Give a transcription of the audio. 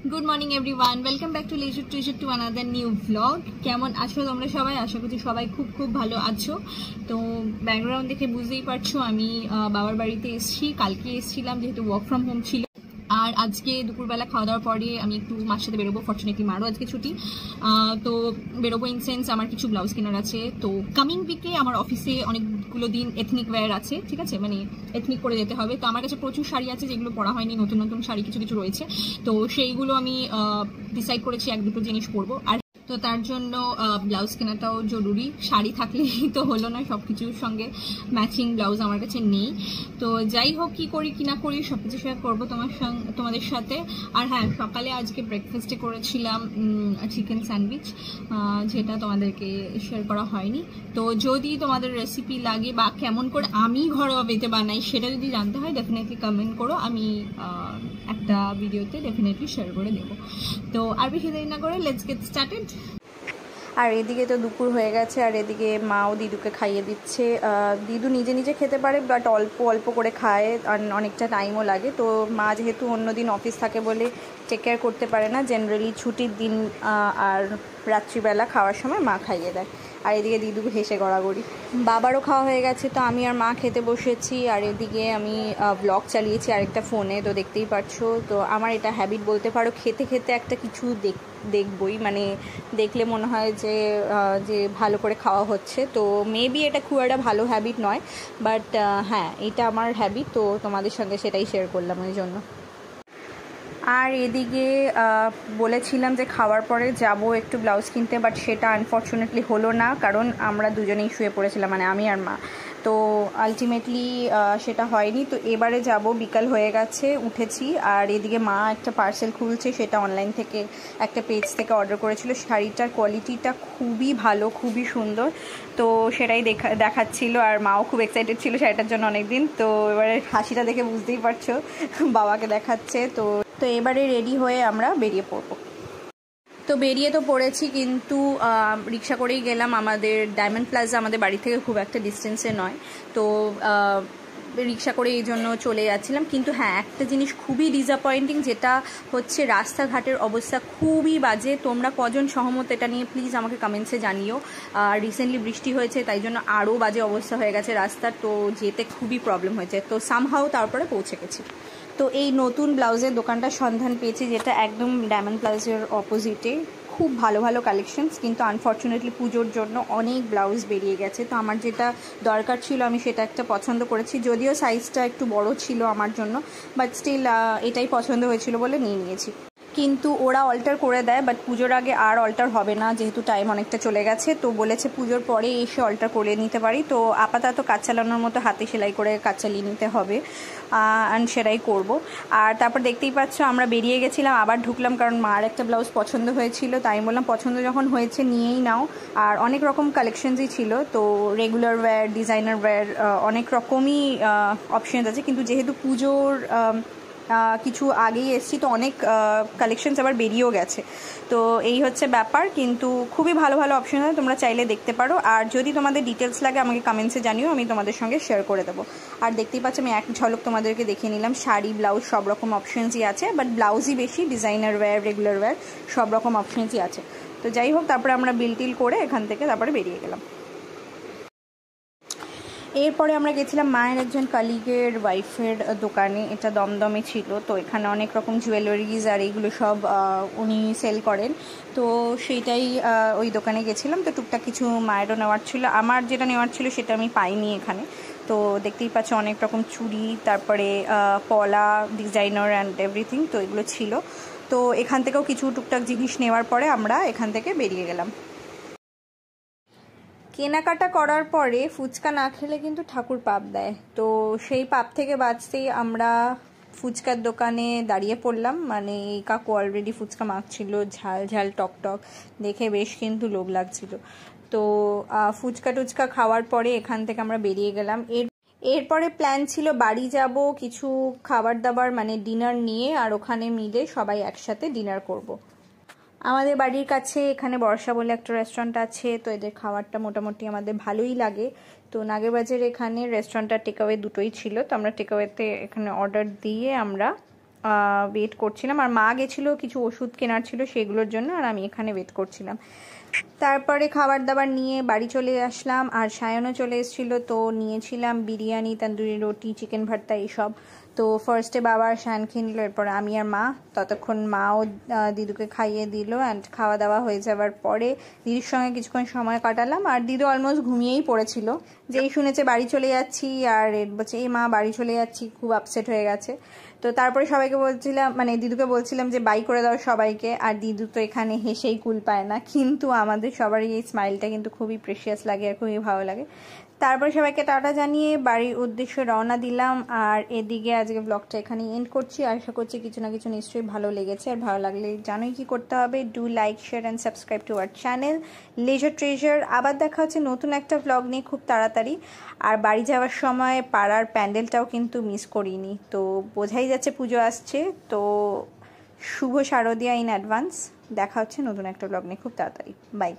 Good morning everyone, welcome back to Leisure Treasure to another new vlog. কেমন আছো তোমরা সবাই? আশা করছি সবাই খুব খুব ভালো আছো। তো ব্যাকগ্রাউন্ড দেখে বুঝতেই পারছো আমি বাবার বাড়িতে এসেছি। কালকে এসেছিলাম যেহেতু ওয়ার্ক ফ্রম হোম ছিল, আর আজকে দুপুরবেলা খাওয়া দাওয়ার পরে আমি একটু মার সাথে বেরোবো। ফর্চুনেটলি মারও আজকে ছুটি, তো বেরোবো। ইন সেন্স আমার কিছু ব্লাউজ কেনার আছে। তো কামিং উইকে আমার অফিসে অনেকগুলো দিন এথনিক ওয়্যার আছে, ঠিক আছে, মানে এথনিক করে যেতে হবে। তো আমার কাছে প্রচুর শাড়ি আছে যেগুলো পরা হয়নি, নতুন নতুন শাড়ি কিছু কিছু রয়েছে। তো সেইগুলো আমি ডিসাইড করেছি এক দুটো জিনিস পরবো। আর তো তার জন্য ব্লাউজ কেনাটাও জরুরি। শাড়ি থাকলেই তো হলো না, সব কিছুর সঙ্গে ম্যাচিং ব্লাউজ আমার কাছে নেই। তো যাই হোক, কি করি কি না করি সব কিছু শেয়ার করবো তোমাদের সাথে। আর হ্যাঁ, সকালে আজকে ব্রেকফাস্টে করেছিলাম চিকেন স্যান্ডউইচ, যেটা তোমাদেরকে শেয়ার করা হয়নি। তো যদি তোমাদের রেসিপি লাগে বা কেমন করে আমি ঘরোয়া বেতে বানাই সেটা যদি জানতে হয় ডেফিনেটলি কমেন্ট করো, আমি একটা ভিডিওতে ডেফিনেটলি শেয়ার করে দেবো। তো আর বেশি দেরি না করে লেটস গেট স্টার্টেড। আর এদিকে তো দুপুর হয়ে গেছে, আর এদিকে মাও দিদুকে খাইয়ে দিচ্ছে। দিদু নিজে নিজে খেতে পারে, বাট অল্প অল্প করে খায়, আর অনেকটা টাইমও লাগে। তো মা যেহেতু অন্যদিন অফিস থাকে বলে টেক কেয়ার করতে পারে না, জেনারেলি ছুটির দিন আর রাত্রিবেলা খাওয়ার সময় মা খাইয়ে দেয়। আর এদিকে দিদু হেসে গড়াগড়ি। বাবারও খাওয়া হয়ে গেছে, তো আমি আর মা খেতে বসেছি। আর এদিকে আমি ব্লগ চালিয়েছি আরেকটা ফোনে, তো দেখতেই পাচ্ছো। তো আমার এটা হ্যাবিট বলতে পারো, খেতে খেতে একটা কিছু দেখবই, মানে দেখলে মনে হয় যে ভালো করে খাওয়া হচ্ছে। তো মেবি এটা খুব একটা ভালো হ্যাবিট নয়, বাট হ্যাঁ, এটা আমার হ্যাবিট। তো তোমাদের সঙ্গে সেটাই শেয়ার করলাম ওই জন্য। আর এদিকে বলেছিলাম যে খাওয়ার পরে যাব একটু ব্লাউজ কিনতে, বাট সেটা আনফর্চুনেটলি হলো না, কারণ আমরা দুজনেই শুয়ে পড়েছিলাম, মানে আমি আর মা। তো আলটিমেটলি সেটা হয়নি। তো এবারে যাব, বিকাল হয়ে গেছে, উঠেছি। আর এদিকে মা একটা পার্সেল খুলছে, সেটা অনলাইন থেকে একটা পেজ থেকে অর্ডার করেছিল। শাড়িটার কোয়ালিটিটা খুবই ভালো, খুবই সুন্দর। তো সেটাই দেখাচ্ছিল, আর মাও খুব এক্সাইটেড ছিল শাড়িটার জন্য অনেকদিন। তো এবারে হাসিটা দেখে বুঝতেই পারছো, বাবাকে দেখাচ্ছে। তো এবারে রেডি হয়ে আমরা বেরিয়ে পড়বো। তো বেরিয়ে তো পড়েছি, কিন্তু রিক্সা করেই গেলাম। আমাদের ডায়মন্ড প্লাজা আমাদের বাড়ি থেকে খুব একটা ডিস্টেন্সে নয়, তো রিক্সা করে এই জন্য চলে যাচ্ছিলাম। কিন্তু হ্যাঁ, একটা জিনিস খুবই ডিসঅ্যাপয়েন্টিং, যেটা হচ্ছে রাস্তাঘাটের অবস্থা খুবই বাজে। তোমরা কজন সহমত এটা নিয়ে প্লিজ আমাকে কমেন্টসে জানিও। রিসেন্টলি বৃষ্টি হয়েছে, তাই জন্য আরও বাজে অবস্থা হয়ে গেছে রাস্তার। তো যেতে খুবই প্রবলেম হয়েছে। তো সামহাও তারপরে পৌঁছে গেছি। তো এই নতুন ব্লাউজের দোকানটার সন্ধান পেয়েছি, যেটা একদম ডায়মন্ড প্লাজার অপোজিটে। খুব ভালো ভালো কালেকশনস, কিন্তু আনফর্চুনেটলি পুজোর জন্য অনেক ব্লাউজ বেরিয়ে গেছে। তো আমার যেটা দরকার ছিল আমি সেটা একটা পছন্দ করেছি, যদিও সাইজটা একটু বড় ছিল আমার জন্য, বাট স্টিল এটাই পছন্দ হয়েছিল বলে নিয়ে নিয়েছি। কিন্তু ওরা অল্টার করে দেয়, বাট পুজোর আগে আর অল্টার হবে না, যেহেতু টাইম অনেকটা চলে গেছে। তো বলেছে পুজোর পরে এসে অল্টার করে নিতে পারি। তো আপাতত কাজ চালানোর মতো হাতে সেলাই করে কাজ চালিয়ে নিতে হবে, অ্যান্ড সেটাই করবো। আর তারপর দেখতেই পাচ্ছ আমরা বেরিয়ে গেছিলাম, আবার ঢুকলাম, কারণ মার একটা ব্লাউজ পছন্দ হয়েছিল। তাই আমি বললাম পছন্দ যখন হয়েছে নিয়েই নাও। আর অনেক রকম কালেকশনসই ছিল, তো রেগুলার ওয়্যার, ডিজাইনার ওয়্যার, অনেক রকমই অপশানস আছে। কিন্তু যেহেতু পুজোর কিছু আগেই এসছি, তো অনেক কালেকশনস আবার বেরিয়েও গেছে। তো এই হচ্ছে ব্যাপার, কিন্তু খুবই ভালো ভালো অপশন আছে, তোমরা চাইলে দেখতে পারো। আর যদি তোমাদের ডিটেলস লাগে আমাকে কমেন্টসে জানিও, আমি তোমাদের সঙ্গে শেয়ার করে দেবো। আর দেখতেই পাচ্ছ আমি এক ঝলক তোমাদেরকে দেখিয়ে নিলাম। শাড়ি, ব্লাউজ সব রকম অপশনসই আছে, বাট ব্লাউজই বেশি, ডিজাইনার ওয়্যার, রেগুলার ওয়্যার সব রকম অপশনসই আছে। তো যাই হোক, তারপরে আমরা বিল টিল করে এখান থেকে তারপরে বেরিয়ে গেলাম। এরপরে আমরা গেছিলাম মায়ের একজন কালিগের ওয়াইফের দোকানে, এটা দমদমে ছিল। তো এখানে অনেক রকম জুয়েলারিজ আর এইগুলো সব উনি সেল করেন। তো সেইটাই ওই দোকানে গেছিলাম। তো টুকটাক কিছু মায়েরও নেওয়ার ছিল, আমার যেটা নেওয়ার ছিল সেটা আমি পাইনি এখানে। তো দেখতেই পাচ্ছ অনেক রকম চুড়ি, তারপরে পলা, ডিজাইনার অ্যান্ড এভরিথিং, তো এগুলো ছিল। তো এখান থেকেও কিছু টুকটাক জিনিস নেওয়ার পরে আমরা এখান থেকে বেরিয়ে গেলাম। কেনাকাটা করার পরে ফুচকা না খেলে কিন্তু ঠাকুর পাপ দেয়। তো সেই পাপ থেকে বাঁচতেই আমরা ফুচকার দোকানে দাঁড়িয়ে পড়লাম। মানে এই কাকু অলরেডি ফুচকা মাখছিল, ঝাল ঝাল টক টক, দেখে বেশ কিন্তু লোভ লাগছিল। তো ফুচকা টুচকা খাওয়ার পরে এখান থেকে আমরা বেরিয়ে গেলাম। এরপরে প্ল্যান ছিল বাড়ি যাব, কিছু খাবার দাবার মানে ডিনার নিয়ে, আর ওখানে মিলে সবাই একসাথে ডিনার করব। আমাদের বাড়ির কাছে এখানে বর্ষা বলে একটা রেস্টুরেন্ট আছে, তো এদের খাবারটা মোটামুটি আমাদের ভালোই লাগে। তো নাগেরবাজারে এখানে রেস্টুরেন্টটা টেকঅ্যাওয়ে দুটোই ছিল, তো আমরা টেকঅ্যাওয়েতে এখানে অর্ডার দিয়ে আমরা ওয়েট করছিলাম। আর মা গেছিলো কিছু ওষুধ কেনার ছিল সেগুলোর জন্য, আর আমি এখানে ওয়েট করছিলাম। তারপরে খাবার দাবার নিয়ে বাড়ি চলে আসলাম, আর সায়নও চলে এসেছিলো। তো নিয়েছিলাম বিরিয়ানি, তন্দুরি রুটি, চিকেন ভর্তা এইসব। তো ফার্স্টে বাবা আর সায়ন খেয়ে নিল, এরপরে আমি আর মা। ততক্ষণ মাও দিদুকে খাইয়ে দিল, অ্যান্ড খাওয়া দাওয়া হয়ে যাওয়ার পরে দিদির সঙ্গে কিছুক্ষণ সময় কাটালাম। আর দিদু অলমোস্ট ঘুমিয়েই পড়েছিল, যেই শুনেছে বাড়ি চলে যাচ্ছি আর বলছে এই মা বাড়ি চলে যাচ্ছি, খুব আপসেট হয়ে গেছে। তো তারপরে সবাইকে বলছিলাম, মানে দিদুকে বলছিলাম যে বাই করে দাও সবাইকে, আর দিদু তো এখানে হেসেই কুল পায় না, কিন্তু আমাদের সবারই এই স্মাইলটা কিন্তু খুবই প্রেশিয়াস লাগে আর খুবই ভালো লাগে। তারপরে সবাইকে টাটা জানিয়ে বাড়ির উদ্দেশ্যে রওনা দিলাম। আর এদিকে আজকে ব্লগটা এখানে এন্ড করছি। আশা করছি কিছু না কিছু নিশ্চয়ই ভালো লেগেছে, আর ভালো লাগলে জানোই কি করতে হবে, do like, share and subscribe to our channel Leisure Treasure. আবার দেখা হচ্ছে নতুন একটা ব্লগ নিয়ে খুব তাড়াতাড়ি। আর বাড়ি যাওয়ার সময় পাড়ার প্যান্ডেলটাও কিন্তু মিস করিনি, তো বোঝাই যাচ্ছে পুজো আসছে। তো শুভ শারদিয়া ইন অ্যাডভান্স। দেখা হচ্ছে নতুন একটা ব্লগ নিয়ে খুব তাড়াতাড়ি। বাই।